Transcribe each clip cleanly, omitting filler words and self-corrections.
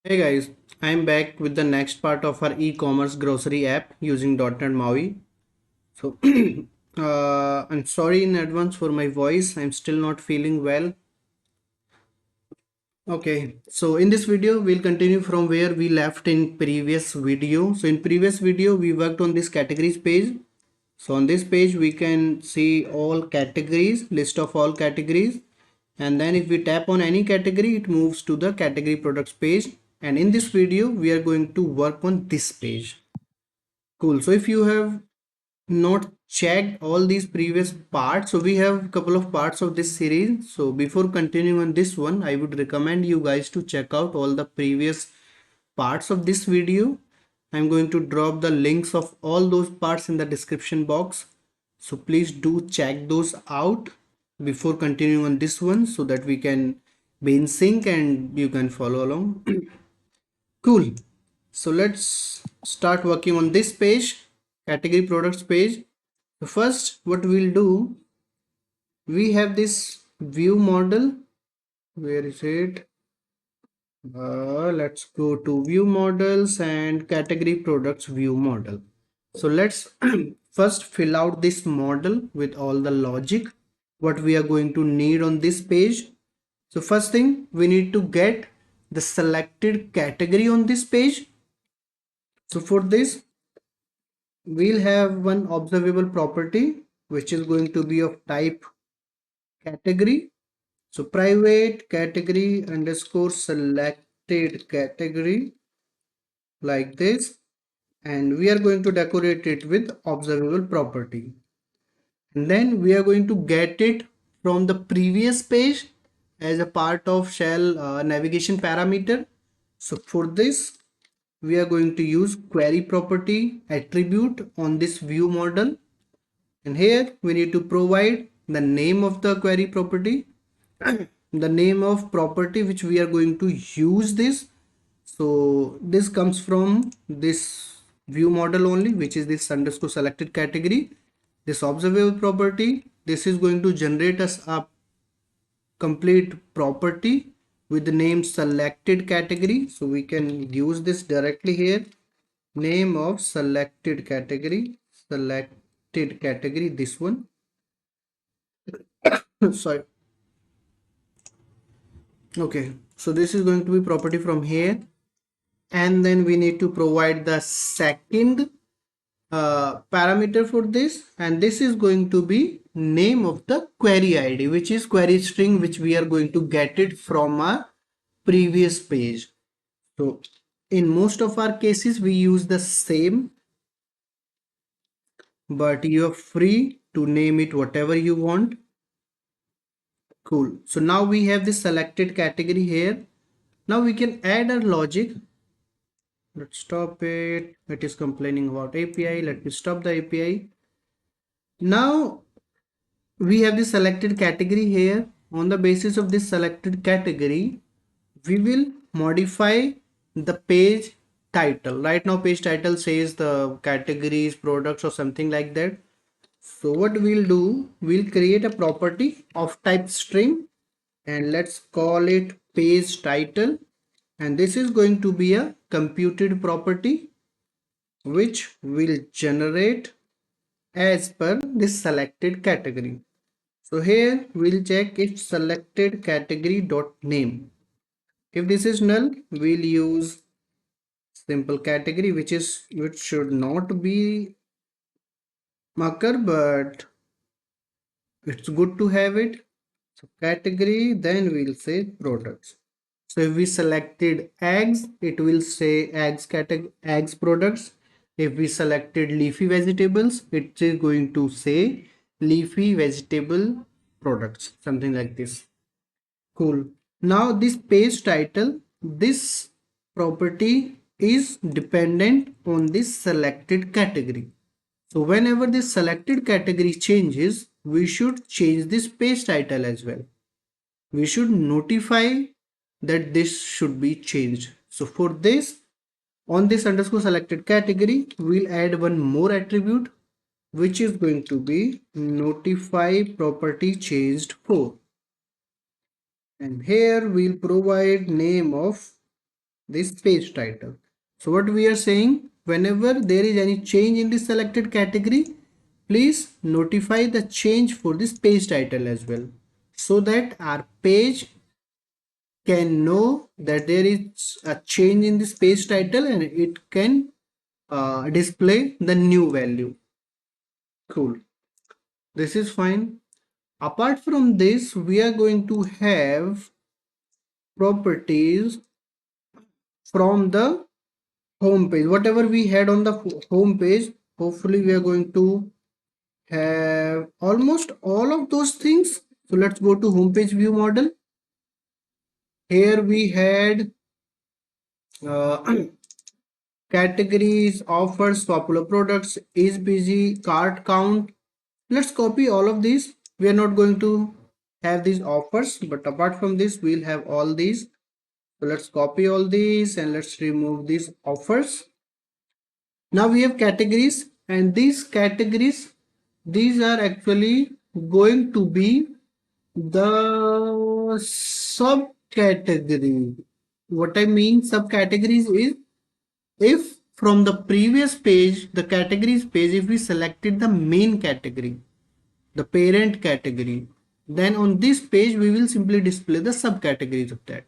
Hey guys, I'm back with the next part of our e-commerce grocery app using .NET MAUI. So, I'm sorry in advance for my voice. I'm still not feeling well. Okay, so in this video, we'll continue from where we left in previous video. So in previous video, we worked on this categories page. So on this page, we can see all categories, list of all categories. And then if we tap on any category, it moves to the category products page. And in this video, we are going to work on this page. Cool. So if you have not checked all these previous parts, so we have a couple of parts of this series. So before continuing on this one, I would recommend you guys to check out all the previous parts of this video. I'm going to drop the links of all those parts in the description box. So please do check those out before continuing on this one so that we can be in sync and you can follow along. Cool. So let's start working on this page, category products page. So first, what we'll do, we have this view model. Where is it? Let's go to view models and category products view model. So let's first fill out this model with all the logic, what we are going to need on this page. So first thing, we need to get the selected category on this page. So for this, we'll have one observable property, which is going to be of type category. So private category underscore selected category like this. And we are going to decorate it with observable property. And then we are going to get it from the previous page as a part of shell navigation parameter. So for this, we are going to use query property attribute on this view model. And here we need to provide the name of the query property, the name of property which we are going to use this. So this comes from this view model only, which is this underscore selected category. This observable property, this is going to generate us a complete property with the name selected category. So we can use this directly here. Name of selected category, this one. Sorry. Okay, so this is going to be property from here, and then we need to provide the second parameter for this, and this is going to be name of the query id, which is query string, which we are going to get it from our previous page. So in most of our cases we use the same, but you are free to name it whatever you want. Cool. So now we have this selected category here. Now we can add our logic. Let's stop it. It is complaining about API. Let me stop the API. Now we have the selected category here. On the basis of this selected category, we will modify the page title. Right now page title says the categories, products or something like that. So what we'll do, we'll create a property of type string and let's call it page title, and this is going to be a computed property which will generate as per this selected category. So here we'll check if selected category dot name. If this is null, we'll use simple category, which should not be marker, but it's good to have it. So category, then we'll say products. So if we selected eggs, it will say eggs category, eggs products. If we selected leafy vegetables, it is going to say leafy vegetable products, something like this. Cool. Now this page title, this property is dependent on this selected category. So whenever this selected category changes, we should change this page title as well. We should notify that this should be changed. So for this, on this underscore selected category, we'll add one more attribute, which is going to be notify property changed for. And here we'll provide name of this page title. So what we are saying, whenever there is any change in the selected category, please notify the change for this page title as well, so that our page can know that there is a change in this page title and it can display the new value. Cool. This is fine. Apart from this, we are going to have properties from the home page. Whatever we had on the home page, hopefully we are going to have almost all of those things. So let's go to homepage view model. Here we had categories, offers, popular products, is busy, cart count. Let's copy all of these. We are not going to have these offers, but apart from this, we'll have all these. So let's copy all these and let's remove these offers. Now we have categories, and these categories, these are actually going to be the subcategory. What I mean subcategories is, if from the previous page, the categories page, if we selected the main category, the parent category, then on this page we will simply display the subcategories of that.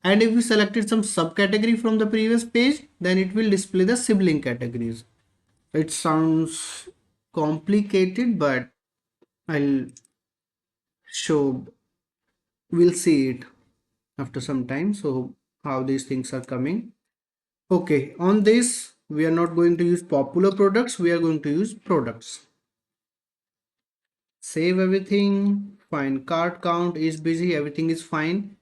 And if we selected some subcategory from the previous page, then it will display the sibling categories. It sounds complicated, but I'll show, we'll see it after some time. So how these things are coming. Okay, on this, we are not going to use popular products, we are going to use products. Save everything, fine, cart count is busy, everything is fine.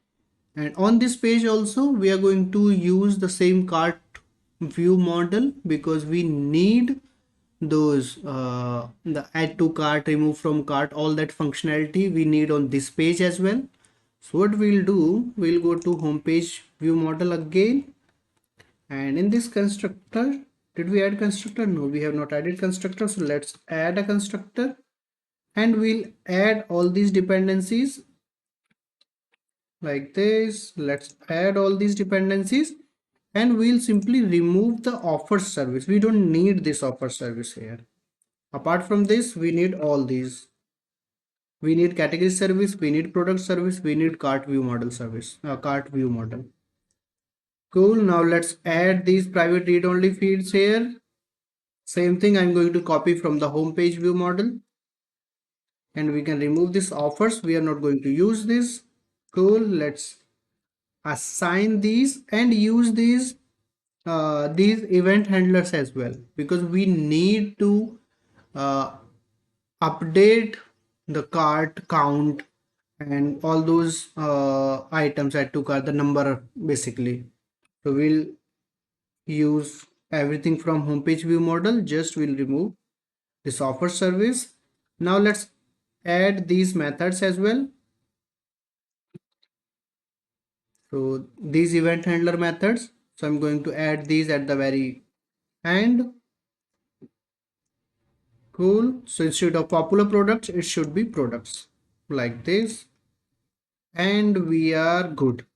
And on this page also, we are going to use the same cart view model, because we need those the add to cart, remove from cart, all that functionality we need on this page as well. So what we'll do, we'll go to home page view model again, and in this constructor, did we add constructor? No, we have not added constructor. So let's add a constructor, and we'll add all these dependencies like this. Let's add all these dependencies, and we'll simply remove the offer service. We don't need this offer service here. Apart from this, we need all these. We need category service, we need product service, we need cart view model service, cart view model. Cool. Now let's add these private read-only fields here. Same thing, I'm going to copy from the home page view model, and we can remove this offers. We are not going to use this. Cool. Let's assign these and use these event handlers as well, because we need to uh, update the cart count and all those items add to cart, the number basically. So we'll use everything from homepage view model, just we'll remove this offer service. Now let's add these methods as well. So these event handler methods, so I'm going to add these at the very end. Cool. So instead of popular products, it should be products like this, and we are good.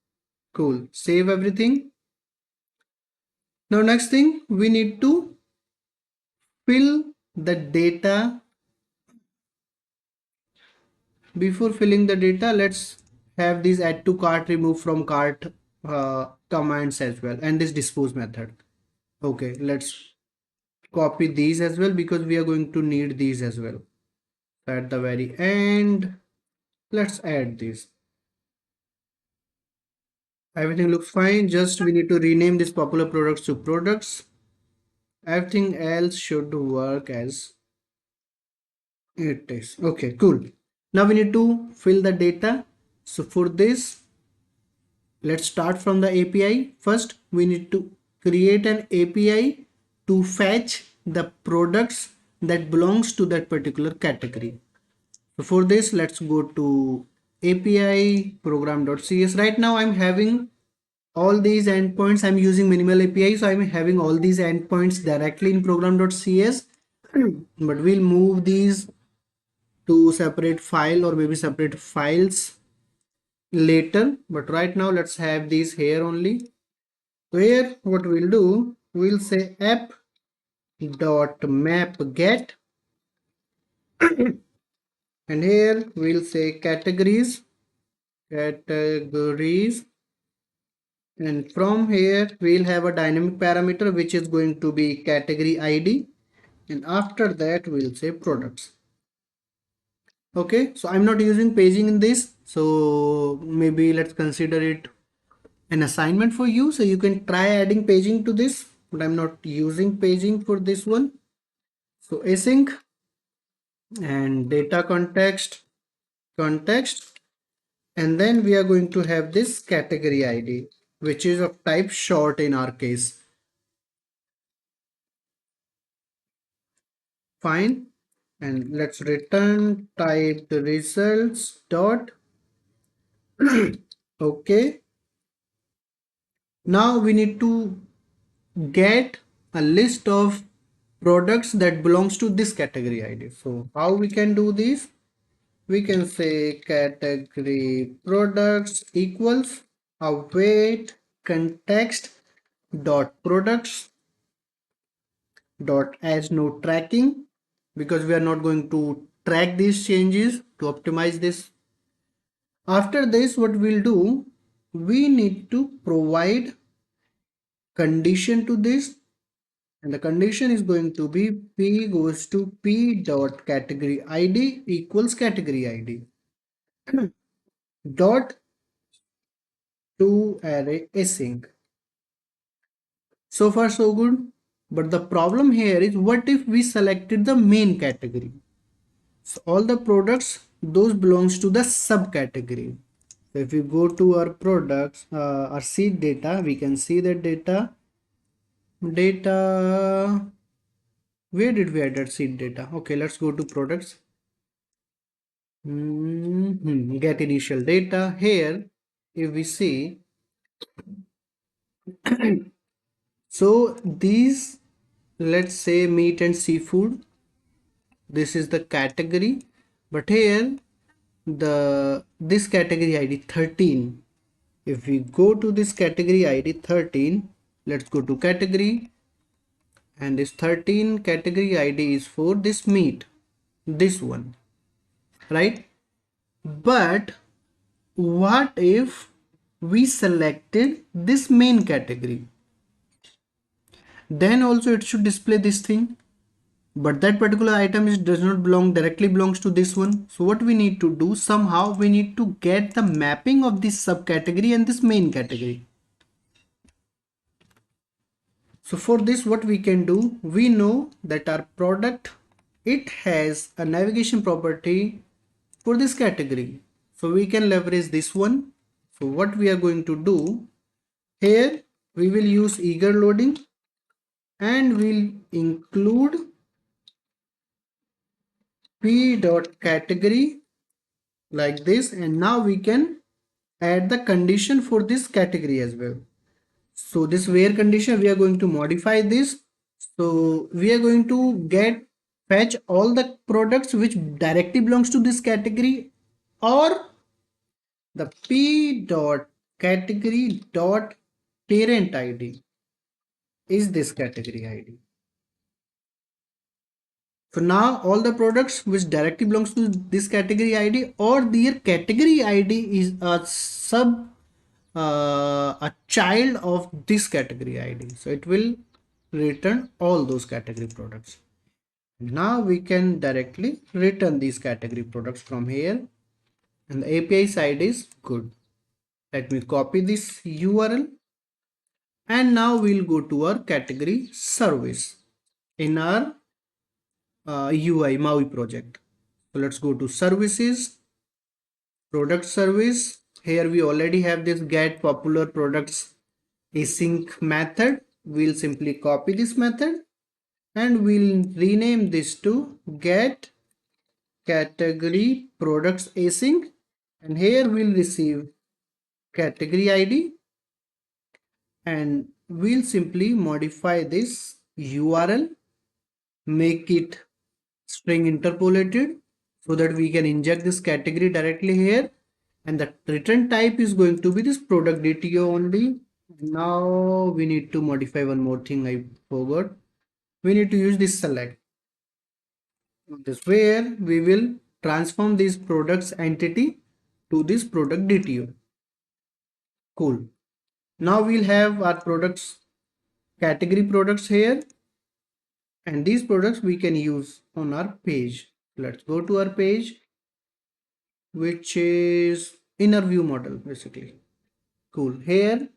Cool. Save everything. Now next thing, we need to fill the data. Before filling the data, let's have these add to cart, remove from cart commands as well, and this dispose method. Okay, let's copy these as well, because we are going to need these as well. At the very end, let's add these. Everything looks fine, just we need to rename this popular products to products. Everything else should work as it is. Okay, cool. Now we need to fill the data. So for this, let's start from the API. First, we need to create an API to fetch the products that belongs to that particular category. So for this, let's go to API program.cs. Right now I'm having all these endpoints. I'm using minimal API, so I'm having all these endpoints directly in program.cs. But we'll move these to separate file or maybe separate files later, but right now let's have these here only. So here what we'll do, we'll say app dot map get, and here we'll say categories, and from here we'll have a dynamic parameter which is going to be category ID, and after that we'll say products. Okay, so I'm not using paging in this, so maybe let's consider it an assignment for you, so you can try adding paging to this, but I'm not using paging for this one. So async and data context, and then we are going to have this category ID which is of type short in our case. Fine, and let's return type the results dot. Okay, now we need to get a list of products that belongs to this category ID. So how we can do this? We can say category products equals await context dot products dot as no tracking, because we are not going to track these changes to optimize this. After this, what we'll do, we need to provide condition to this, and the condition is going to be p goes to p dot category id equals category id dot to array async. So far so good, but the problem here is, what if we selected the main category? So all the products, those belongs to the subcategory. So if we go to our products, our seed data, we can see that data, where did we add that seed data? Okay, let's go to products. Get initial data. Here, if we see, so these, let's say meat and seafood, this is the category, but here this category ID 13. If we go to this category ID 13, let's go to category, and this 13 category ID is for this meat, this one, right? But what if we selected this main category? Then also it should display this thing, but that particular item does not directly belongs to this one. So what we need to do, somehow we need to get the mapping of this subcategory and this main category. So for this, what we can do, we know that our product, it has a navigation property for this category, so we can leverage this one. So what we are going to do here, we will use eager loading, and we'll include p dot category like this, and now we can add the condition for this category as well. So this where condition, we are going to modify this. So we are going to fetch all the products which directly belongs to this category, or the p dot category dot parent id is this category id. So now all the products which directly belongs to this category ID, or their category ID is a child of this category ID. So it will return all those category products. Now we can directly return these category products from here, and the API side is good. Let me copy this URL, and now we'll go to our category service in our UI MAUI project. So let's go to services, product service. Here we already have this get popular products async method. We'll simply copy this method, and we'll rename this to get category products async, and here we'll receive category ID, and we'll simply modify this URL, make it string interpolated, so that we can inject this category directly here, and the return type is going to be this product DTO only, Now we need to modify one more thing I forgot. We need to use this select. This where we will transform this products entity to this product DTO. Cool. Now we'll have our products category products here, and these products we can use on our page. Let's go to our page, which is inner view model basically. Cool. Here,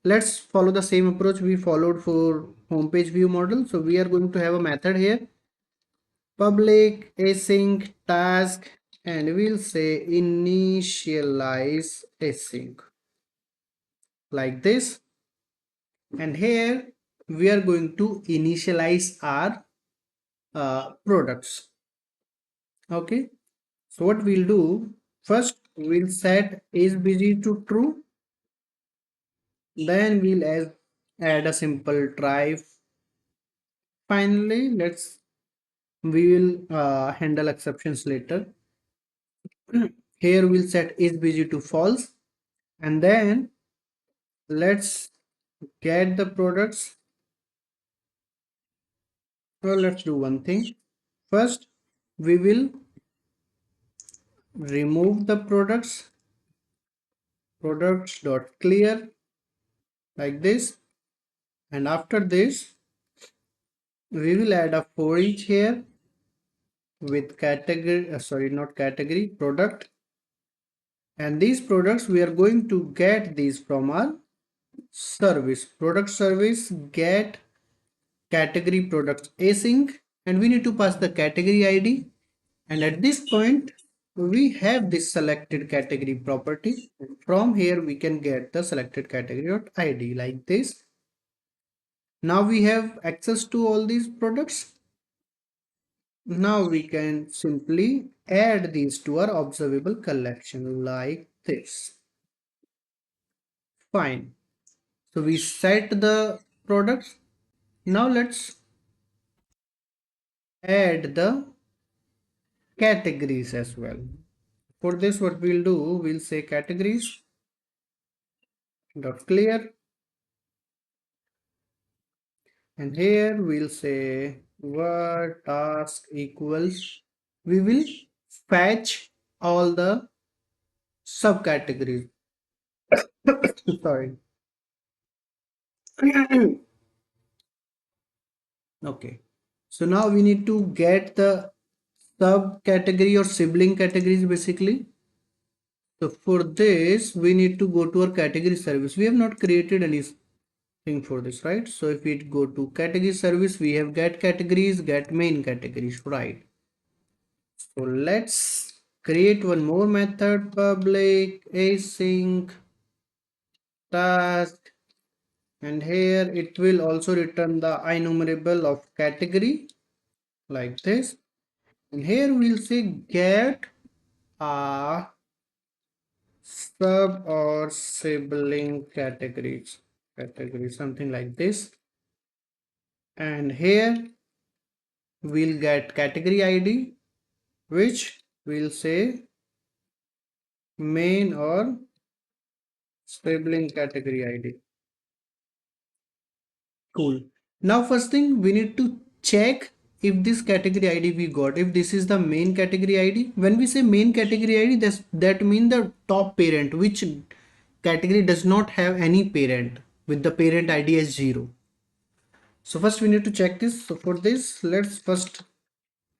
let's follow the same approach we followed for homepage view model. So we are going to have a method here, public async task, and we'll say initialize async like this. And here we are going to initialize our products. Okay, so what we'll do, first we'll set is busy to true, then we'll add a simple try. Finally, we will handle exceptions later. Here we'll set is busy to false, and then let's get the products. Well, let's do one thing. First, we will remove the products dot clear like this, and after this we will add a for each here with category, sorry, not category, product, and these products we are going to get these from our service, product service get category products async, and we need to pass the category ID, and at this point we have this selected category property. From here we can get the selected category ID like this. Now we have access to all these products. Now we can simply add these to our observable collection like this. Fine. So we set the products. Now let's add the categories as well. For this, what we'll do, we'll say categories dot clear, and here we'll say word task equals, we will fetch all the subcategories. Sorry. Okay, so now we need to get the subcategory or sibling categories basically. So for this we need to go to our category service. We have not created anything for this, right? So if we go to category service, we have get categories, get main categories, right? So let's create one more method, public async task, and here it will also return the enumerable of category like this, and here we'll say get a sub or sibling category, something like this, and here we'll get category ID, which we'll say main or sibling category ID. Cool. Now first thing we need to check if this category ID we got, if this is the main category ID. When we say main category ID, that means the top parent, which category does not have any parent with the parent ID as 0. So first we need to check this. So for this, let's first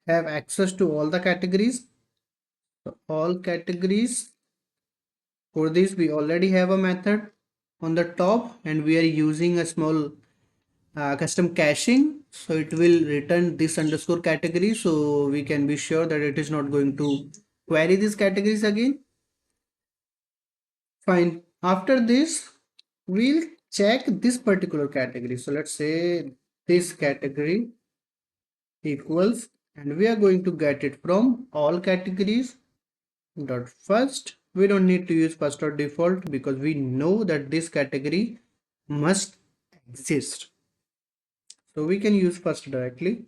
have access to all the categories. So all categories. For this we already have a method on the top, and we are using a small custom caching, so it will return this underscore category, so we can be sure that it is not going to query these categories again. Fine. After this we'll check this particular category. So let's say this category equals, and we are going to get it from all categories dot first. We don't need to use first or default because we know that this category must exist, so we can use first directly.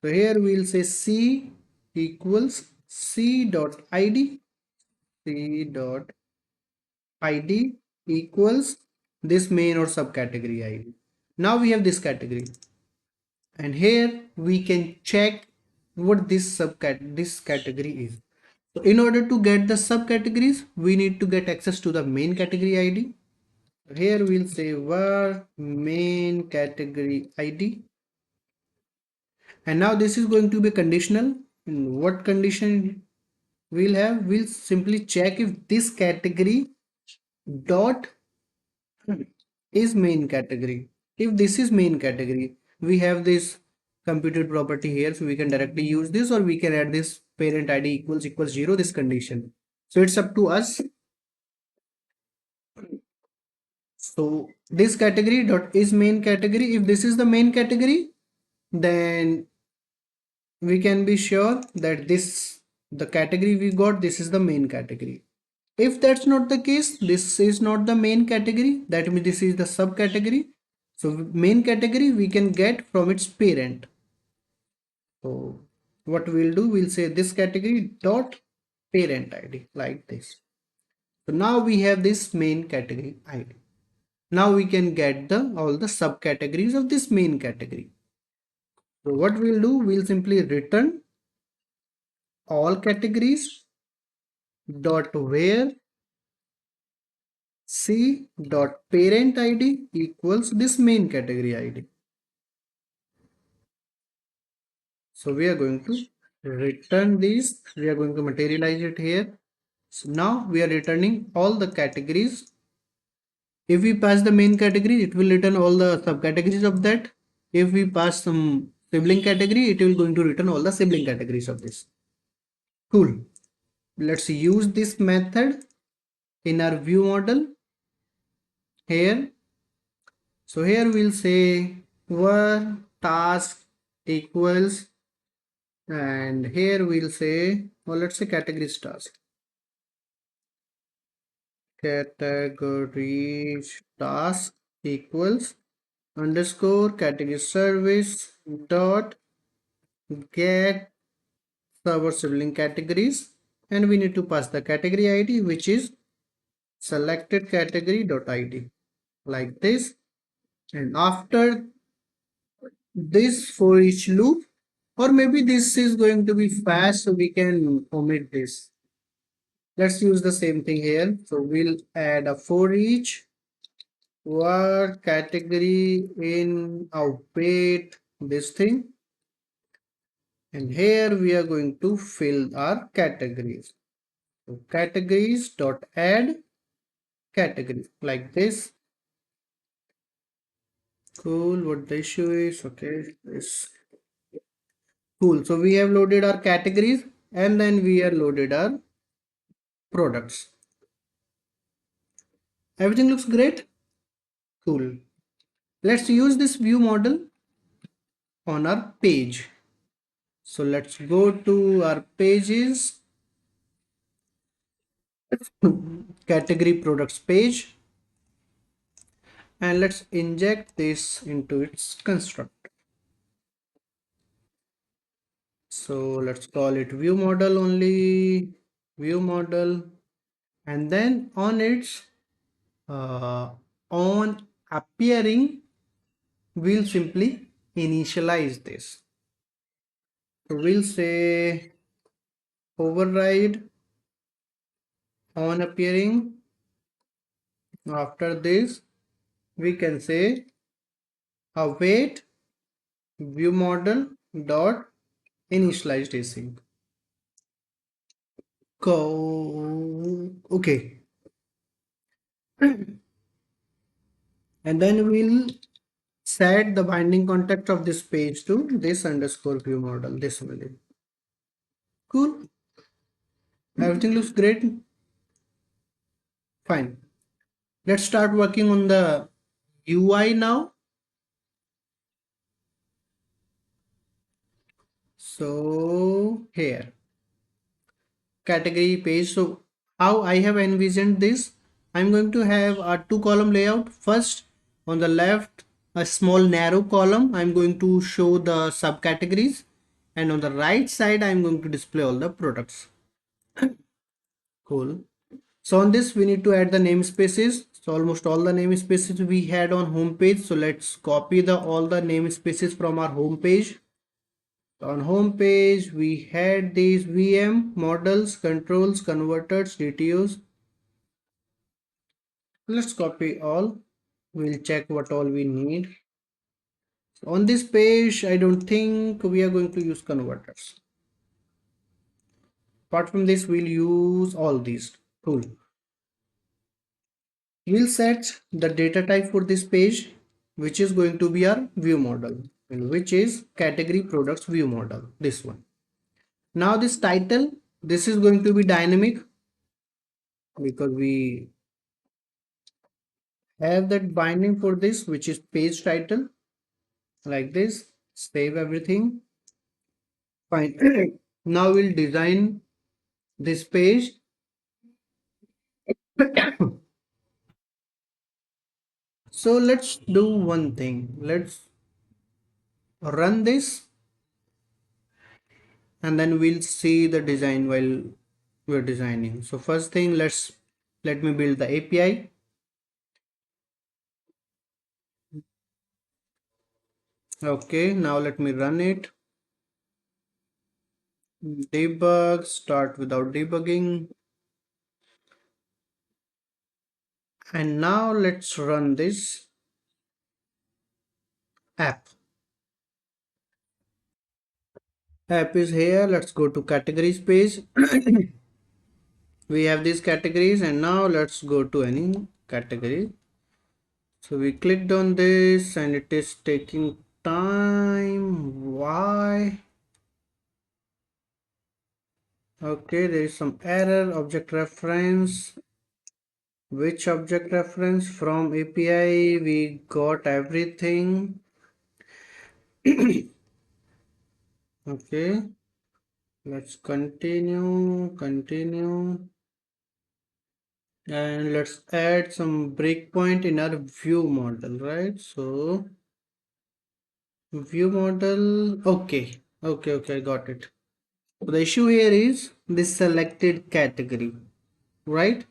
So here we'll say c equals c dot id, c dot id equals this main or subcategory ID. Now we have this category, and here we can check what this category is. So in order to get the subcategories, we need to get access to the main category ID. Here we'll say var main category ID, and now this is going to be conditional. And what condition we'll have? We'll simply check if this category dot is main category. If this is main category, we have this computed property here, so we can directly use this, or we can add this parent ID equals 0, this condition. So it's up to us. So this category dot is main category. If this is the main category, then we can be sure that the category we got, this is the main category. If that's not the case, this is not the main category, that means this is the subcategory. So main category we can get from its parent. So what we'll do, we'll say this category dot parent ID, like this. So now we have this main category ID. Now we can get all the subcategories of this main category. So what we'll do, we'll simply return all categories dot where c dot parent ID equals this main category ID. So we are going to return these. We are going to materialize it here. So now we are returning all the categories. If we pass the main category, it will return all the subcategories of that. If we pass some sibling category, it will going to return all the sibling categories of this. Cool. Let's use this method in our view model here. So here we'll say var task equals, and here we'll say, well, let's say categories task. Categories task equals underscore category service dot get server sibling categories, and we need to pass the category ID, which is selected category dot ID, like this. And after this for each loop, or maybe this is going to be fast, so we can omit this. Let's use the same thing here. So we'll add a for each var category in output this thing, and here we are going to fill our categories. So categories dot add category, like this. Cool. What the issue is? Okay, this. Cool. So we have loaded our categories, and then we are loaded our products. Everything looks great. Cool. Let's use this view model on our page. So let's go to our pages, category products page, and let's inject this into its constructor. So let's call it view model only, view model, and then on its on appearing, we'll simply initialize this. So we'll say override on appearing. After this, we can say await view model dot initialized async. Okay. And then we'll set the binding context of this page to this underscore view model, this value. Cool. Everything looks great. Fine. Let's start working on the UI now. So here, category page. So how I have envisioned this, I'm going to have a 2-column layout. First, on the left, a small narrow column, I'm going to show the subcategories, and on the right side, I'm going to display all the products. Cool. So on this, we need to add the namespaces. So almost all the namespaces we had on home page. So let's copy the all the namespaces from our home page. On home page we had these VM models, controls, converters, DTOs. Let's copy all. We'll check what all we need. On this page, I don't think we are going to use converters. Apart from this, we'll use all these. Cool. We'll set the data type for this page, which is going to be our view model, and which is category products view model. This one. Now this title, this is going to be dynamic because we have that binding for this, which is page title, like this. Save everything. Fine. Now we'll design this page. So let's do one thing. Let's run this and then we'll see the design while we're designing. So first thing, let me build the API. Okay, now let me run it. Debug, start without debugging. And now let's run this app. App is here. Let's go to categories page. We have these categories and now let's go to any category. So we clicked on this and it is taking time. Why? Okay, there is some error. Object reference. Which object reference? From API we got everything. Okay, let's continue, and let's add some breakpoint in our view model, right? So view model, okay, I got it. So the issue here is this selected category, right?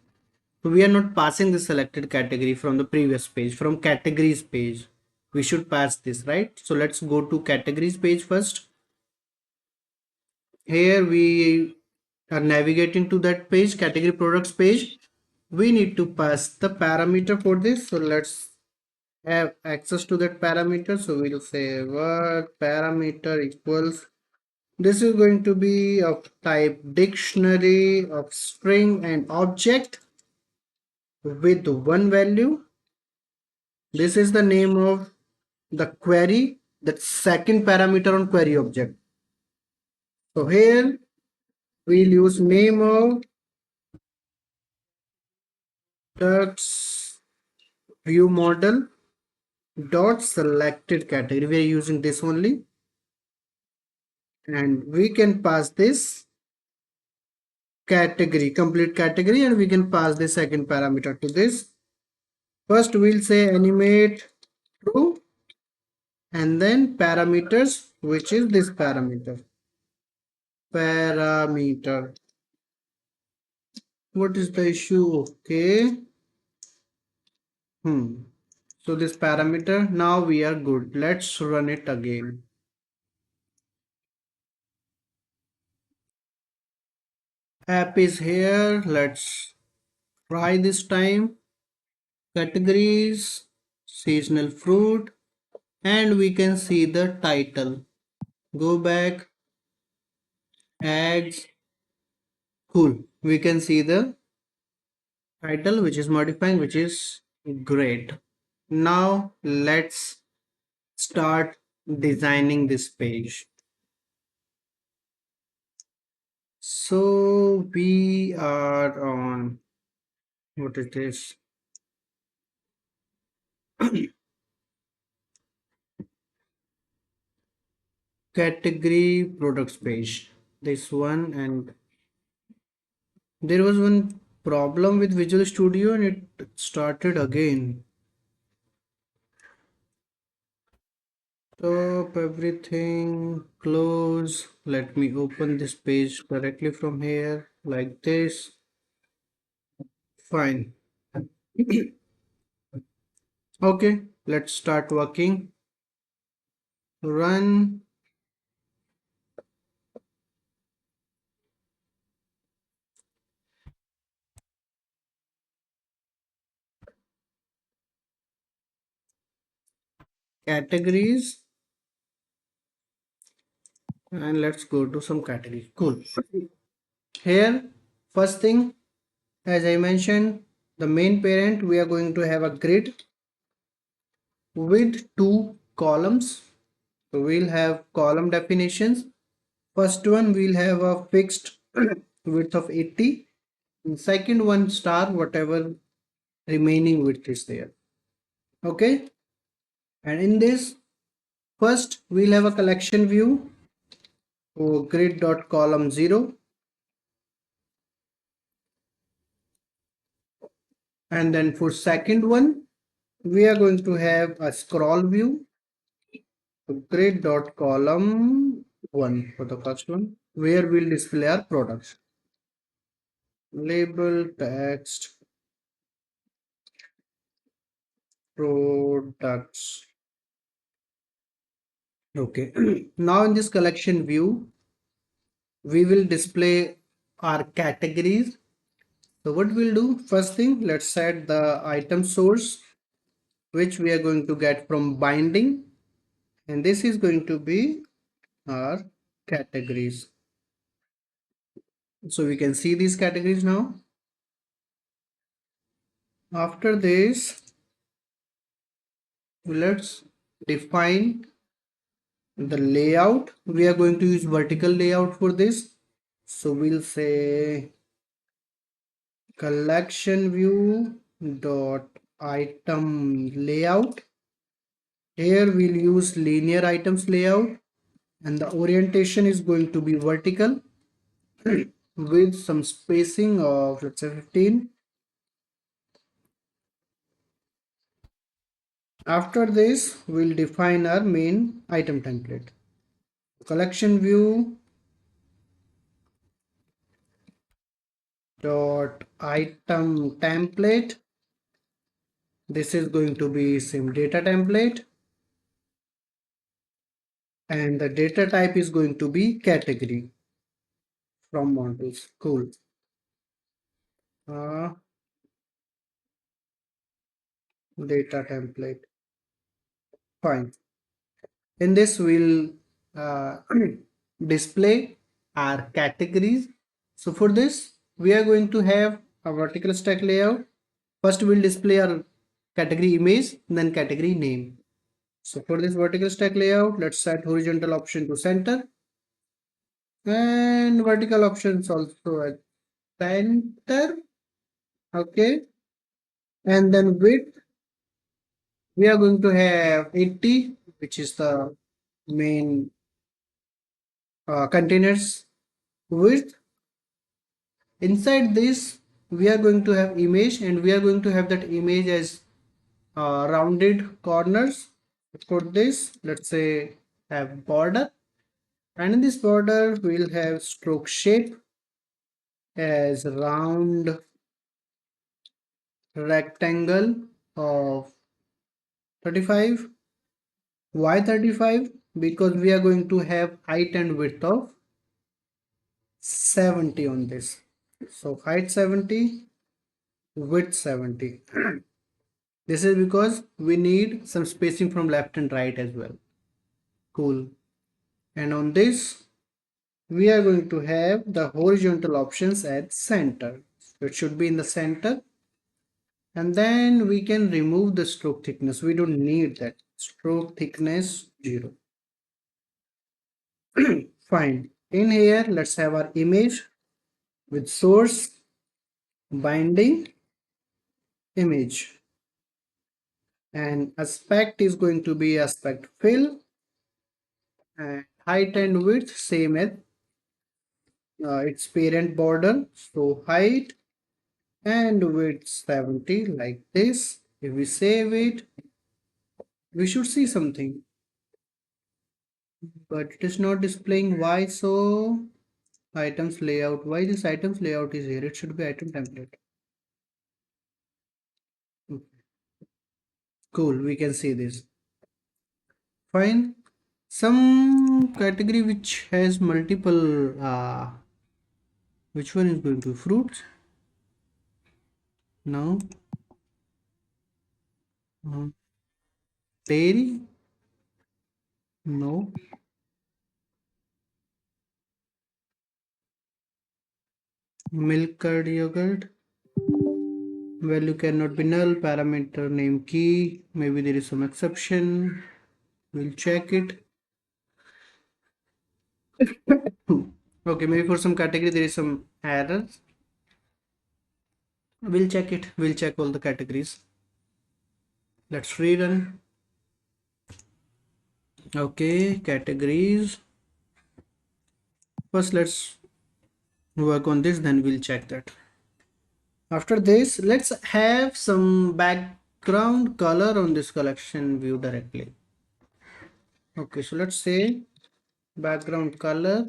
So we are not passing the selected category from the previous page, from categories page. We should pass this, right? So let's go to categories page first. Here we are navigating to that page, category products page. We need to pass the parameter for this. So let's have access to that parameter. So we'll say what parameter equals. This is going to be of type dictionary of string and object with one value. This is the name of the query, that second parameter on query object. So here we'll use name of products view model dot selected category. We are using this only, and we can pass this category, complete category, and we can pass the second parameter to this. First we'll say animate true and then parameters, which is this parameter. What is the issue? Okay. So this parameter, now we are good. Let's run it again. App is here. Let's try this time. Categories, seasonal fruit, and we can see the title. Go back, eggs. Cool. We can see the title which is modifying, which is great. Now let's start designing this page. So we are on, what is this? Category products page. This one, and there was one problem with Visual Studio and it started again. Stop everything, close. Let me open this page directly from here, like this. Fine. Okay, let's start working. Run. Categories, and let's go to some categories. Cool. Here, first thing, as I mentioned, the main parent, we are going to have a grid with two columns. So we'll have column definitions. First one, we'll have a fixed width of 80. And second one, star, whatever remaining width is there. Okay. And in this, first we'll have a collection view. So grid.column 0. And then for second one, we are going to have a scroll view. So grid.column 1 for the first one, where we'll display our products. Label text products. Okay. Now in this collection view, we will display our categories. So what we'll do, first thing, let's set the item source, which we are going to get from binding. And this is going to be our categories. So we can see these categories now. After this, let's define the layout. We are going to use vertical layout for this. So we'll say collection view dot item layout. Here we'll use linear items layout, and the orientation is going to be vertical with some spacing of, let's say, 15. After this, we'll define our main item template. Collection view dot item template. This is going to be same data template, and the data type is going to be category from models. Cool. Uh, Data template. Fine. In this, we'll display our categories. So for this, we are going to have a vertical stack layout. First, we'll display our category image, then category name. So for this vertical stack layout, let's set horizontal option to center and vertical options also at center. Okay. And then width, we are going to have 80, which is the main containers width. Inside this, we are going to have image, and we are going to have that image as rounded corners. For this, let's say have border, and in this border we'll have stroke shape as round rectangle of 35. Why 35? Because we are going to have height and width of 70 on this. So height 70, width 70. This is because we need some spacing from left and right as well. Cool. And on this, we are going to have the horizontal options at center. So it should be in the center. And then we can remove the stroke thickness. We don't need that. Stroke thickness 0. Fine. In here, let's have our image with source, binding, image. And aspect is going to be aspect fill, and height and width same as its parent border. So height and width 70 like this. If we save it, we should see something, but it is not displaying. Why so? Items layout. Why this items layout is here? It should be item template. Cool, we can see this. Fine. Some category which has multiple, which one is going to fruits? No. No. Dairy? No. Milk curd yogurt? Value cannot be null. Parameter name key. Maybe there is some exception. We'll check it. Okay, maybe for some category there is some errors. We'll check it. We'll check all the categories. Let's rerun. Okay, categories. First, let's work on this, then we'll check that. After this, let's have some background color on this collection view directly. Okay, so let's say background color,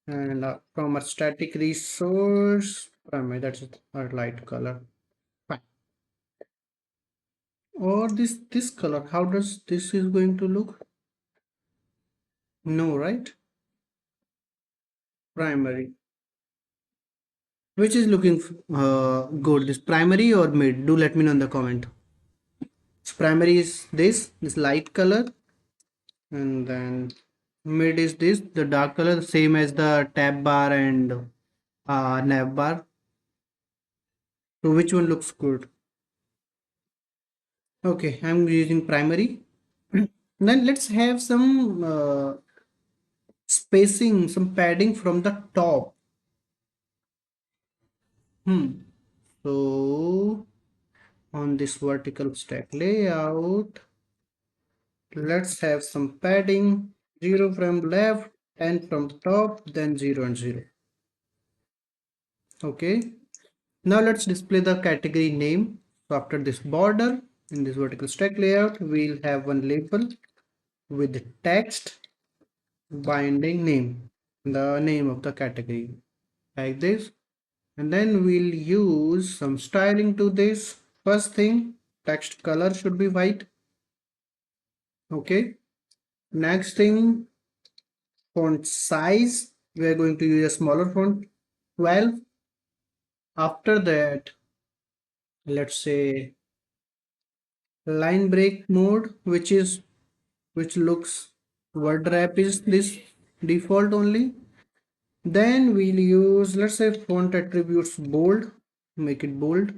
and from a static resource primary, that's our light color. Fine. Or this color, how does this is going to look? No, right? Primary. Which is looking good, this primary or mid? Do let me know in the comment. So primary is this light color, and then mid is this, the dark color, same as the tab bar and nav bar. So which one looks good? Okay, I'm using primary. Then let's have some spacing, some padding from the top. So on this vertical stack layout, let's have some padding, 0 from left, 10 from the top, then 0 and 0. Okay. Now let's display the category name. So after this border, in this vertical stack layout, we'll have one label with text binding name, the name of the category, like this. And then we'll use some styling to this. First thing, text color should be white. Okay. Next thing, font size, we are going to use a smaller font, 12. After that, let's say line break mode, which looks word wrap is this default only. Then we'll use, let's say, font attributes bold, make it bold.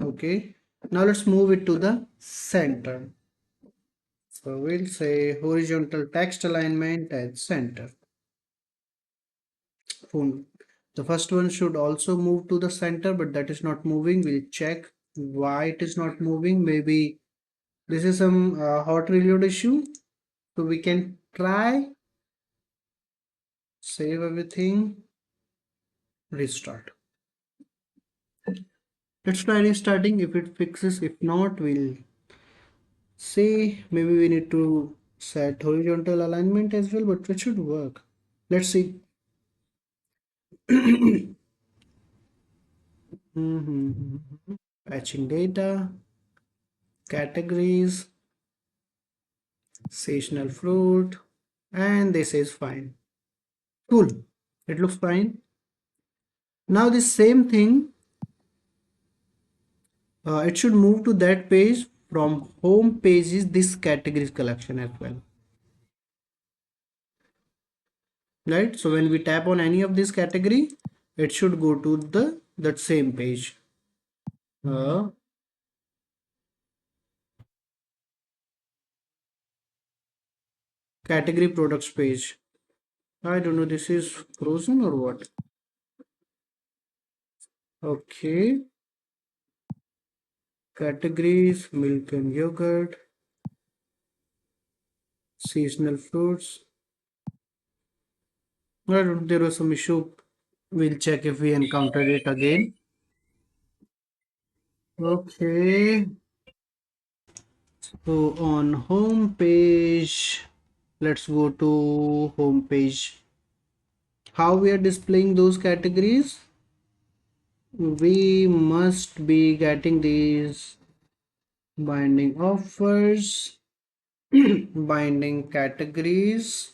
Okay. Now let's move it to the center. So we'll say horizontal text alignment at center. Font. The first one should also move to the center, but that is not moving. We'll check why it is not moving. Maybe this is some hot reload issue. So we can try, save everything, restart. Let's try restarting if it fixes. If not, we'll see. Maybe we need to set horizontal alignment as well, but it should work. Let's see. Patching data, categories, seasonal fruit, and this is fine. Cool. It looks fine. Now the same thing, it should move to that page. From home page is this categories collection as well, right? So when we tap on any of this category, it should go to the that same page. Category products page. I don't know, this is frozen or what? Okay. Categories, milk and yogurt, seasonal fruits. I don't, there was some issue. We'll check if we encountered it again. Okay. So on home page, let's go to home page. How we are displaying those categories? We must be getting these binding offers, binding categories.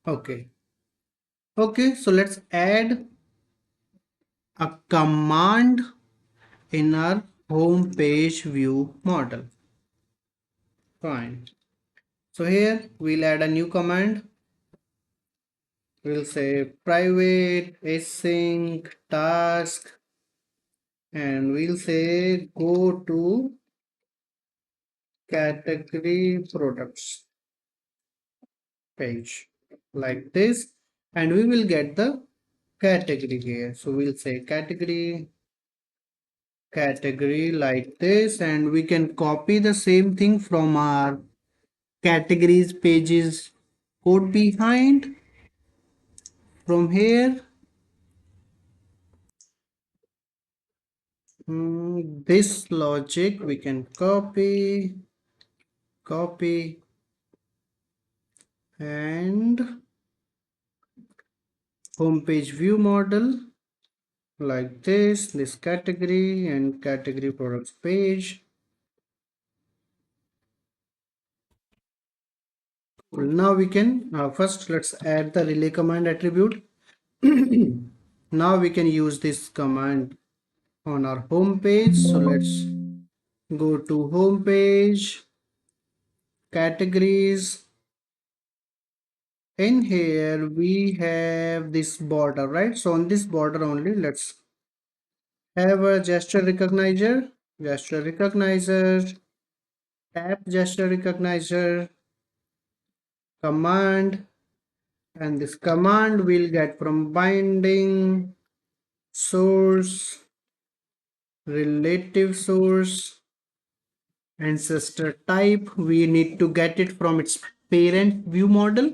Okay. Okay, so let's add a command in our home page view model. Fine. So here we'll add a new command. We'll say private async task, and we'll say go to category products page like this, and we will get the category here. So we'll say category like this, and we can copy the same thing from our categories pages code behind. From here, this logic we can copy and home page view model like this category and category products page. Now we can first let's add the relay command attribute. Now we can use this command on our home page. So let's go to home page, categories. In here we have this border, right? So on this border only, let's have a gesture recognizer, tap gesture recognizer, command, and this command we'll get from binding source, relative source, ancestor type. We need to get it from its parent view model.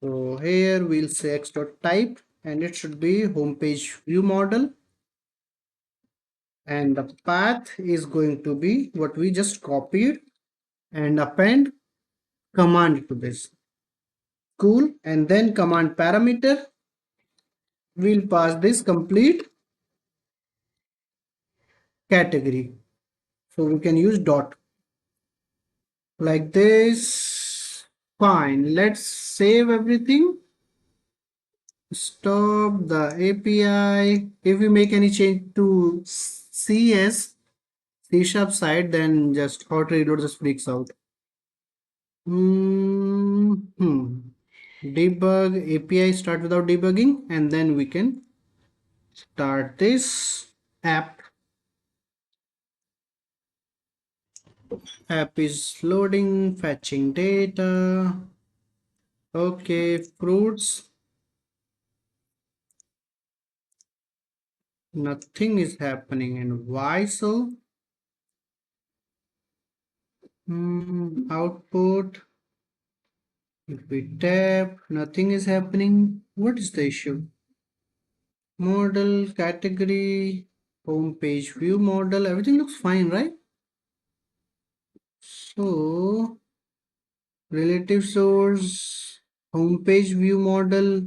So here we'll say x.type, and it should be homepage view model, and the path is going to be what we just copied, and append command to this. Cool. And then command parameter, we'll pass this complete category. So we can use dot like this. Fine. Let's save everything. Stop the API. If we make any change to C# side, then just hot reload just freaks out. Debug API start without debugging, and then we can start this app. App is loading, fetching data. Okay, fruits. Nothing is happening, and why so? Output. If we tap, nothing is happening. What is the issue? Model, category, home page view model, everything looks fine, right? So, relative source, home page view model,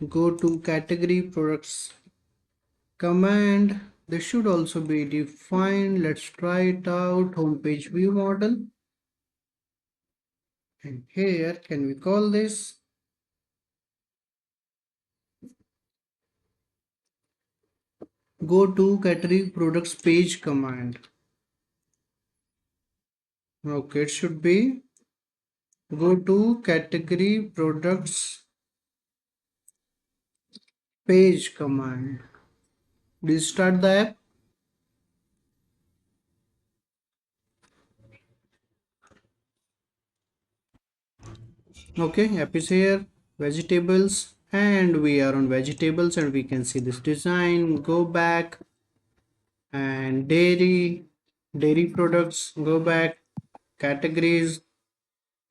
go to category products command. This should also be defined. Let's try it out. Home page view model. And here, can we call this? Go to category products page command. Okay, it should be go to category products page command. Restart the app. Okay, app is here. Vegetables, and we are on vegetables, and we can see this design. Go back, and dairy products. Go back, categories,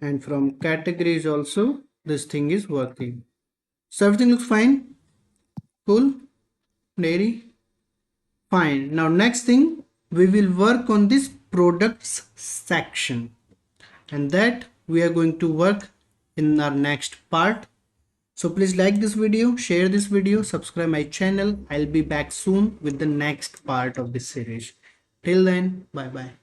and from categories also this thing is working. So everything looks fine. Cool. Dairy. Fine. Now next thing, we will work on this products section, and that we are going to work in our next part. So please like this video, share this video, subscribe my channel. I'll be back soon with the next part of this series. Till then, bye bye.